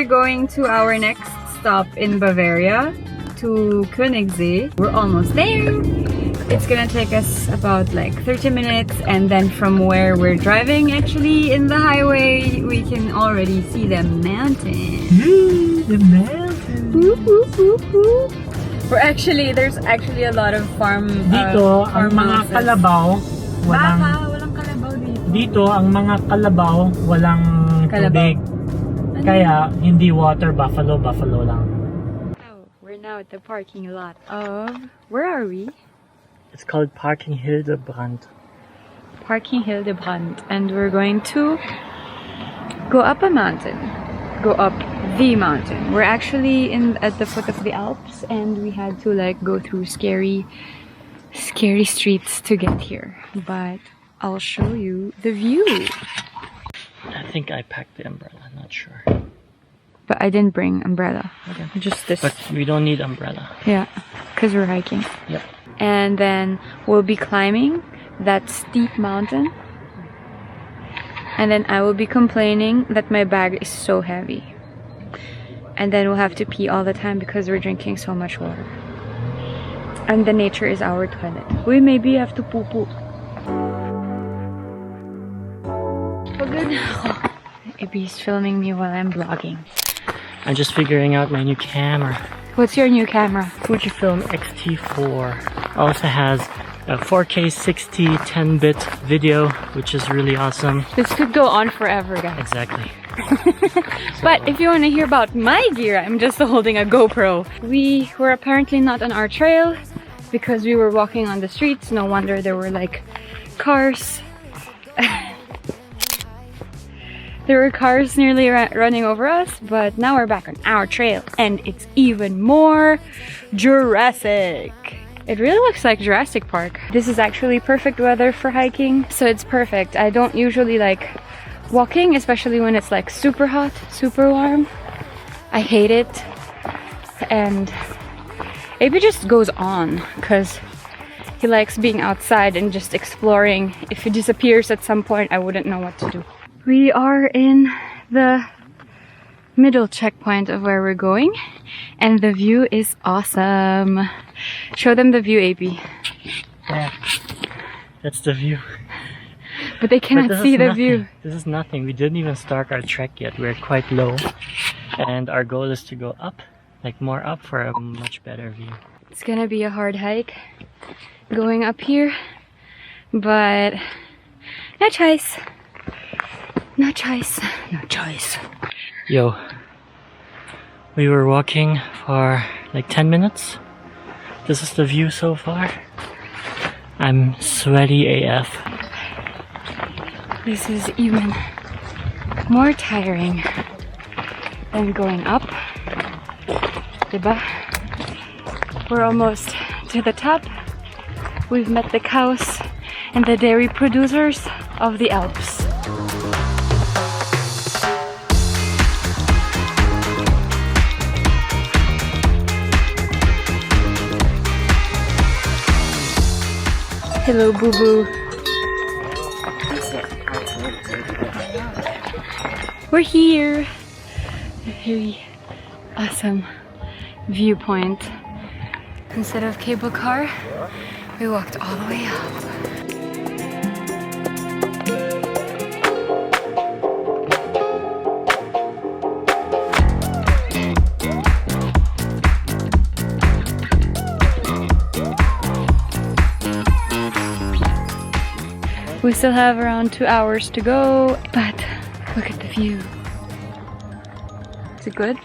going to our next stop in Bavaria, to Königssee. We're almost there. It's gonna take us about like 30 minutes, and then from where we're driving, actually in the highway, we can already see the mountain. The mountain. There's actually a lot of farm. Dito ang mga kalabaw walang. Walang kalabaw dito. Dito ang mga kalabaw walang tubig. Kaya hindi water buffalo lang. Oh, we're now at the parking lot of. Where are we? It's called Parking Hildebrand. Parking Hildebrand, and we're going to go up a mountain. Go up the mountain. We're actually at the foot of the Alps, and we had to like go through scary streets to get here. But I'll show you the view. I think I packed the umbrella, not sure. But I didn't bring umbrella. Okay. Just this. But we don't need umbrella. Yeah, because we're hiking. Yep. And then we'll be climbing that steep mountain. And then I will be complaining that my bag is so heavy. And then we'll have to pee all the time because we're drinking so much water. And the nature is our toilet. We maybe have to poo-poo. Pagod ako. Ibby's filming me while I'm vlogging. I'm just figuring out my new camera. What's your new camera? Fujifilm X-T4. Also has a 4K 60 10-bit video, which is really awesome. This could go on forever, guys. Exactly. But if you want to hear about my gear, I'm just holding a GoPro. We were apparently not on our trail because we were walking on the streets. No wonder there were like cars. There were cars nearly running over us, but now we're back on our trail and it's even more Jurassic. It really looks like Jurassic Park. This is actually perfect weather for hiking, so it's perfect. I don't usually like walking, especially when it's like super hot, super warm. I hate it. And Abe just goes on because he likes being outside and just exploring. If he disappears at some point, I wouldn't know what to do. We are in the middle checkpoint of where we're going, and the view is awesome. Show them the view, AP. Yeah, that's the view. But they cannot see the view. This is nothing. We didn't even start our trek yet. We're quite low, and our goal is to go up, like more up, for a much better view. It's gonna be a hard hike going up here, but no choice. No choice. No choice. Yo, we were walking for like 10 minutes. This is the view so far. I'm sweaty AF. This is even more tiring than going up. Diba? We're almost to the top. We've met the cows and the dairy producers of the Alps. Hello, boo boo. We're here. A very awesome viewpoint. Instead of cable car, we walked all the way up. We still have around 2 hours to go, but look at the view. Is it good?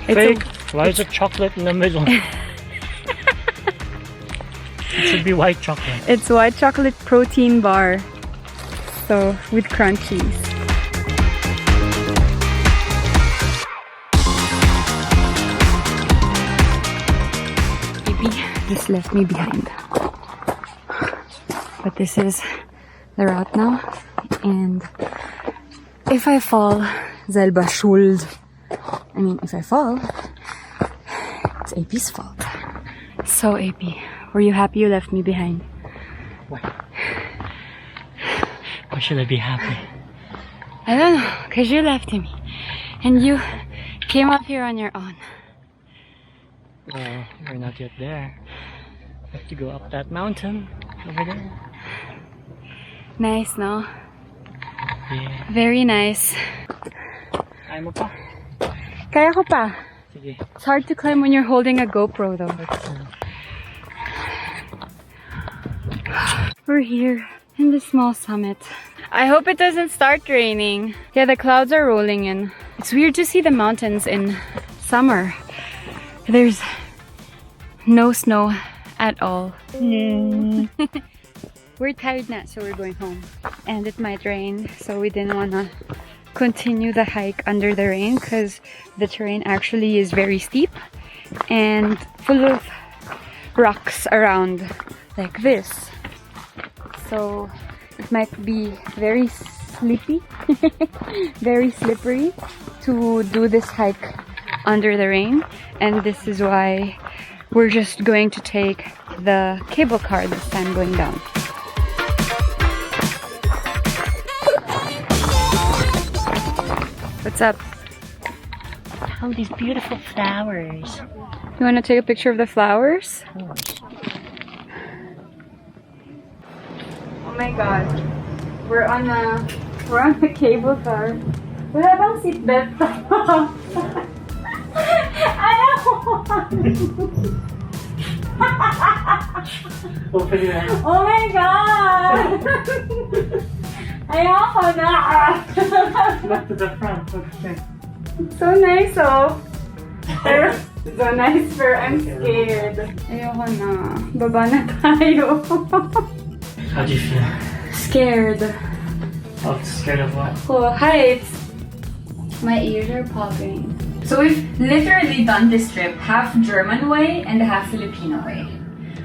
Fake. Why is it chocolate in the middle? It should be white chocolate. It's white chocolate protein bar. So with crunchies. Baby just left me behind. But this is the route now, and if I fall, selber schuld. I mean, if I fall, it's AP's fault. So AP, were you happy you left me behind? Why? Why should I be happy? I don't know, because you left me. And you came up here on your own. Well, we're not yet there. We have to go up that mountain over there. Nice, no? Yeah. Very nice. Kaya mo pa? Kaya ko pa. Sige. It's hard to climb when you're holding a GoPro though. We're here in the small summit. I hope it doesn't start raining. Yeah, the clouds are rolling in. It's weird to see the mountains in summer. There's no snow at all. Yay. We're tired now, so we're going home. And it might rain, so we didn't want to continue the hike under the rain because the terrain actually is very steep and full of rocks around like this. So it might be very sleepy, very slippery to do this hike under the rain, and this is why we're just going to take the cable car this time going down. What's up? Oh, these beautiful flowers. You want to take a picture of the flowers? Of course. Oh my god. We're on a cable car. Wala bang seatbelt? Ano? Open your eyes. Oh my god! Ayoko na! Look to the front. Okay. So nice, oh. Pero, so nice, pero I'm scared. Ayoko na. Baba na tayo. How do you feel? Scared. Oh, scared of what? Oh, heights. My ears are popping. So we've literally done this trip half German way and half Filipino way.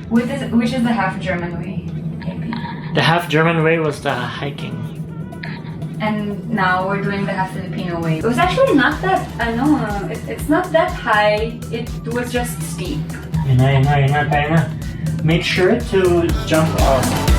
Which is the half German way? The half German way was the hiking. And now we're doing the half Filipino way. It was actually not that, it's not that high. It was just steep. Yun na. Kaya na. Make sure to jump off.